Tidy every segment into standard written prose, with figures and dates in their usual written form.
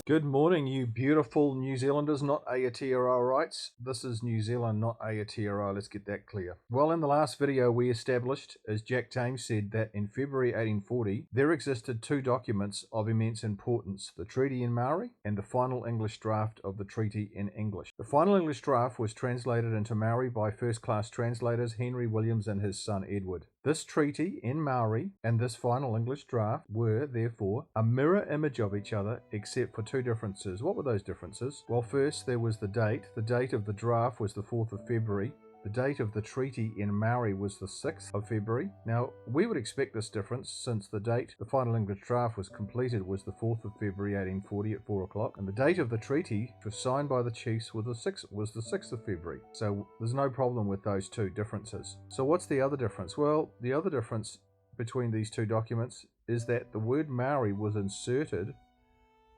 Good morning, you beautiful New Zealanders, not Aotearoa rights. This is New Zealand, not Aotearoa. Let's get that clear. Well, in the last video, we established, as Jack Thames said, that in February 1840, there existed two documents of immense importance, the Treaty in Maori and the final English draft of the treaty in English. The final English draft was translated into Maori by first-class translators Henry Williams and his son Edward. This treaty in Maori and this final English draft were, therefore, a mirror image of each other, except for two differences. What were those differences? Well, first, there was the date. The date of the draft was the 4th of February. The date of the treaty in Maori was the 6th of February. Now, we would expect this difference since the date the final English draft was completed was the 4th of February 1840 at 4 o'clock, and the date of the treaty was signed by the chiefs was the 6th of February. So there's no problem with those two differences. So what's the other difference? Well, the other difference between these two documents is that the word Maori was inserted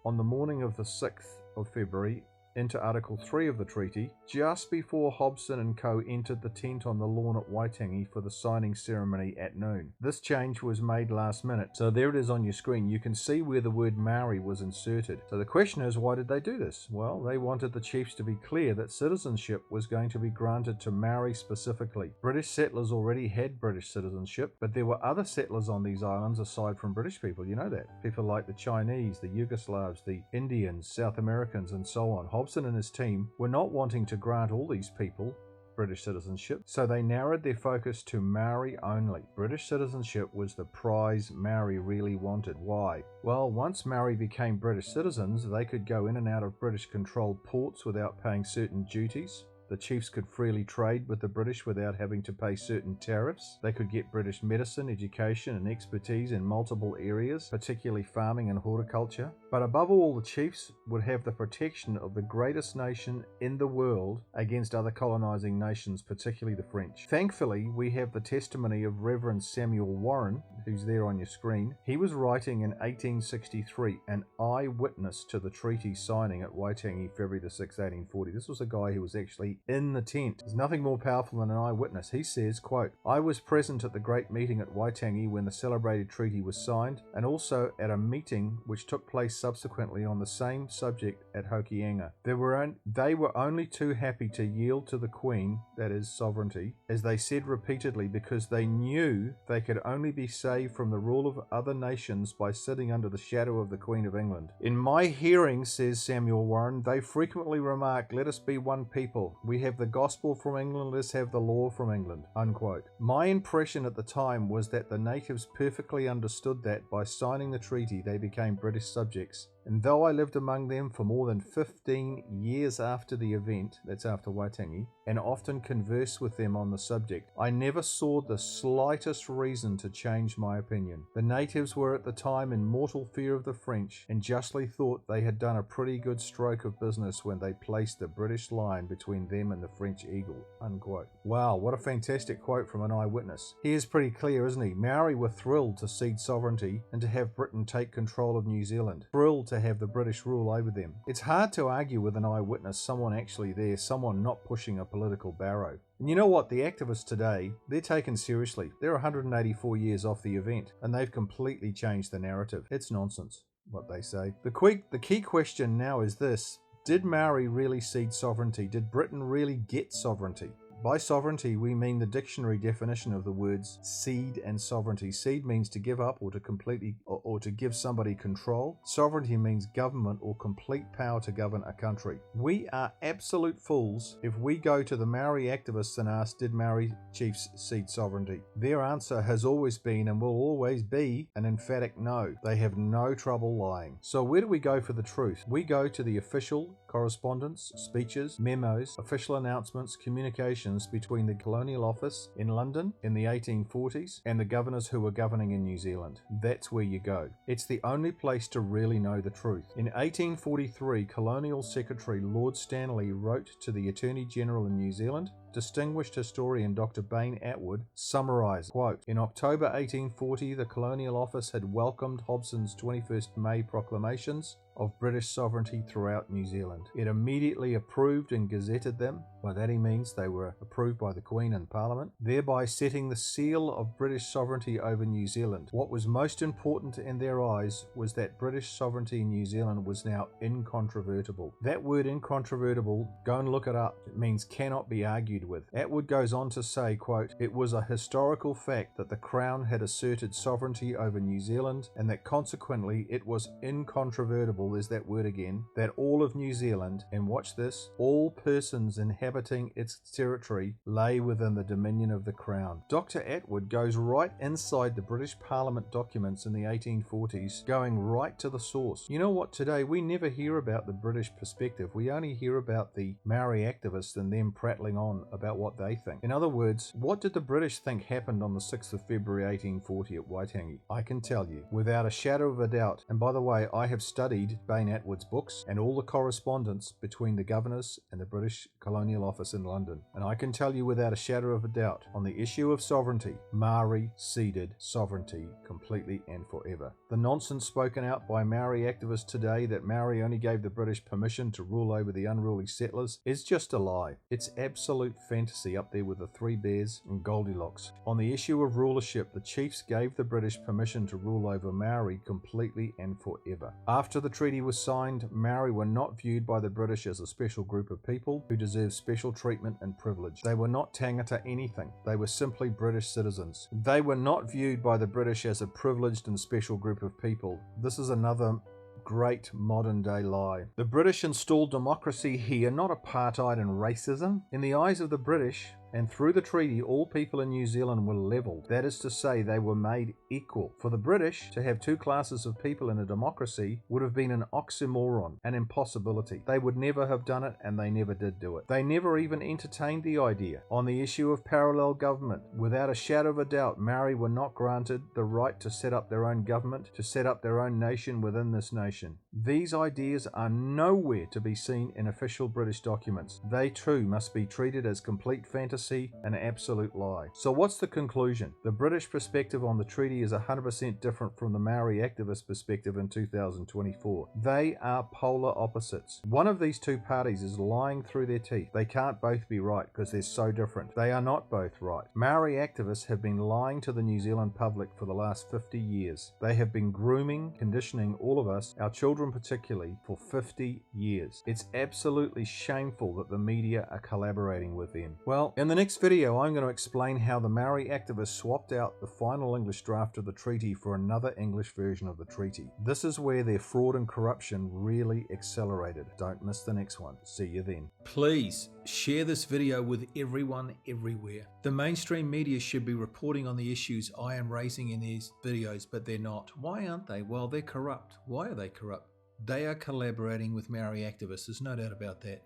on the morning of the 6th of February into Article 3 of the treaty, just before Hobson and Co. entered the tent on the lawn at Waitangi for the signing ceremony at noon. This change was made last minute, so there it is on your screen. You can see where the word Maori was inserted. So the question is, why did they do this? Well, they wanted the chiefs to be clear that citizenship was going to be granted to Maori specifically. British settlers already had British citizenship, but there were other settlers on these islands aside from British people, you know that. People like the Chinese, the Yugoslavs, the Indians, South Americans, and so on. Hobson and his team were not wanting to grant all these people British citizenship, so they narrowed their focus to Maori only. British citizenship was the prize Maori really wanted. Why? Well, once Maori became British citizens, they could go in and out of British-controlled ports without paying certain duties. The chiefs could freely trade with the British without having to pay certain tariffs. They could get British medicine, education, and expertise in multiple areas, particularly farming and horticulture. But above all, the chiefs would have the protection of the greatest nation in the world against other colonizing nations, particularly the French. Thankfully, we have the testimony of Reverend Samuel Warren, who's there on your screen. He was writing in 1863, an eyewitness to the treaty signing at Waitangi, February the 6th, 1840. This was a guy who was actually in the tent. There's nothing more powerful than an eyewitness. He says, quote, "I was present at the great meeting at Waitangi when the celebrated treaty was signed, and also at a meeting which took place subsequently on the same subject at HUGH. They were only too happy to yield to the Queen, that is, sovereignty, as they said repeatedly, because they knew they could only be saved from the rule of other nations by sitting under the shadow of the Queen of England. In my hearing," says Samuel Warren, "they frequently remark, 'Let us be one people. We have the gospel from England, let's have the law from England,'" unquote. My impression at the time was that the natives perfectly understood that by signing the treaty they became British subjects. And though I lived among them for more than 15 years after the event, that's after Waitangi, and often conversed with them on the subject, I never saw the slightest reason to change my opinion. The natives were at the time in mortal fear of the French, and justly thought they had done a pretty good stroke of business when they placed the British line between them and the French eagle," unquote. Wow, what a fantastic quote from an eyewitness. He is pretty clear, isn't he? Maori were thrilled to cede sovereignty and to have Britain take control of New Zealand. Thrilled to have the British rule over them. It's hard to argue with an eyewitness, someone actually there, someone not pushing a political barrow. And you know what? The activists today, they're taken seriously. They're 184 years off the event, and they've completely changed the narrative. It's nonsense, what they say. The key question now is this: did Maori really cede sovereignty? Did Britain really get sovereignty? By sovereignty, we mean the dictionary definition of the words cede and sovereignty. Cede means to give up or to completely or to give somebody control. Sovereignty means government or complete power to govern a country. We are absolute fools if we go to the Maori activists and ask, did Maori chiefs cede sovereignty? Their answer has always been and will always be an emphatic no. They have no trouble lying. So where do we go for the truth? We go to the official correspondence, speeches, memos, official announcements, communications between the Colonial Office in London in the 1840s and the governors who were governing in New Zealand. That's where you go. It's the only place to really know the truth. In 1843, Colonial Secretary Lord Stanley wrote to the Attorney General in New Zealand. Distinguished historian Dr. Bain Atwood summarised, quote, "In October 1840, the Colonial Office had welcomed Hobson's 21st May proclamations of British sovereignty throughout New Zealand. It immediately approved and gazetted them, By that he means they were approved by the Queen and Parliament, thereby setting the seal of British sovereignty over New Zealand. What was most important in their eyes was that British sovereignty in New Zealand was now incontrovertible. That word incontrovertible, go and look it up. It means cannot be argued with. Atwood goes on to say, quote, "It was a historical fact that the Crown had asserted sovereignty over New Zealand and that consequently it was incontrovertible," is that word again, "that all of New Zealand," and watch this, "all persons inhabiting its territory lay within the dominion of the Crown." Dr. Atwood goes right inside the British Parliament documents in the 1840s, going right to the source. You know what, today we never hear about the British perspective. We only hear about the Maori activists and them prattling on about what they think. In other words, what did the British think happened on the 6th of February 1840 at Waitangi? I can tell you, without a shadow of a doubt. And by the way, I have studied Bain Atwood's books and all the correspondence between the governors and the British Colonial Office in London. And I can tell you without a shadow of a doubt, on the issue of sovereignty, Maori ceded sovereignty completely and forever. The nonsense spoken out by Maori activists today that Maori only gave the British permission to rule over the unruly settlers is just a lie. It's absolute fantasy, up there with the Three Bears and Goldilocks. On the issue of rulership, the chiefs gave the British permission to rule over Maori completely and forever. After the treaty was signed, Maori were not viewed by the British as a special group of people who deserved special treatment and privilege. They were not tangata anything. They were simply British citizens. They were not viewed by the British as a privileged and special group of people. This is another great modern day lie. The British installed democracy here, not apartheid and racism. In the eyes of the British, and through the treaty, all people in New Zealand were level. That is to say, they were made equal. For the British, to have two classes of people in a democracy would have been an oxymoron, an impossibility. They would never have done it, and they never did do it. They never even entertained the idea. On the issue of parallel government, without a shadow of a doubt, Maori were not granted the right to set up their own government, to set up their own nation within this nation. These ideas are nowhere to be seen in official British documents. They too must be treated as complete fantasy, an absolute lie. So what's the conclusion? The British perspective on the treaty is 100% different from the Maori activist perspective in 2024. They are polar opposites. One of these two parties is lying through their teeth. They can't both be right because they're so different. They are not both right. Maori activists have been lying to the New Zealand public for the last 50 years. They have been grooming, conditioning all of us, our children particularly, for 50 years. It's absolutely shameful that the media are collaborating with them. Well, in the next video, I'm going to explain how the Maori activists swapped out the final English draft of the treaty for another English version of the treaty. This is where their fraud and corruption really accelerated. Don't miss the next one. See you then. Please share this video with everyone everywhere. The mainstream media should be reporting on the issues I am raising in these videos, but they're not. Why aren't they? Well, they're corrupt. Why are they corrupt? They are collaborating with Maori activists. There's no doubt about that.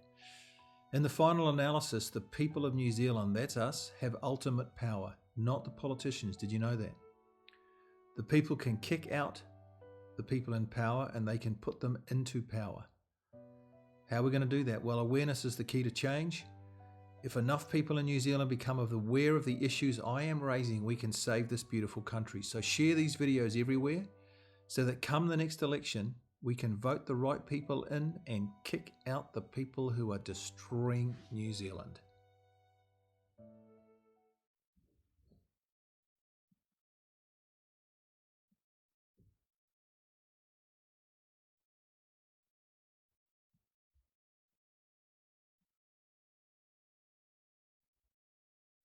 In the final analysis, the people of New Zealand, that's us, have ultimate power, not the politicians. Did you know that? The people can kick out the people in power and they can put them into power. How are we going to do that? Well, awareness is the key to change. If enough people in New Zealand become aware of the issues I am raising, we can save this beautiful country. So share these videos everywhere so that come the next election, we can vote the right people in and kick out the people who are destroying New Zealand.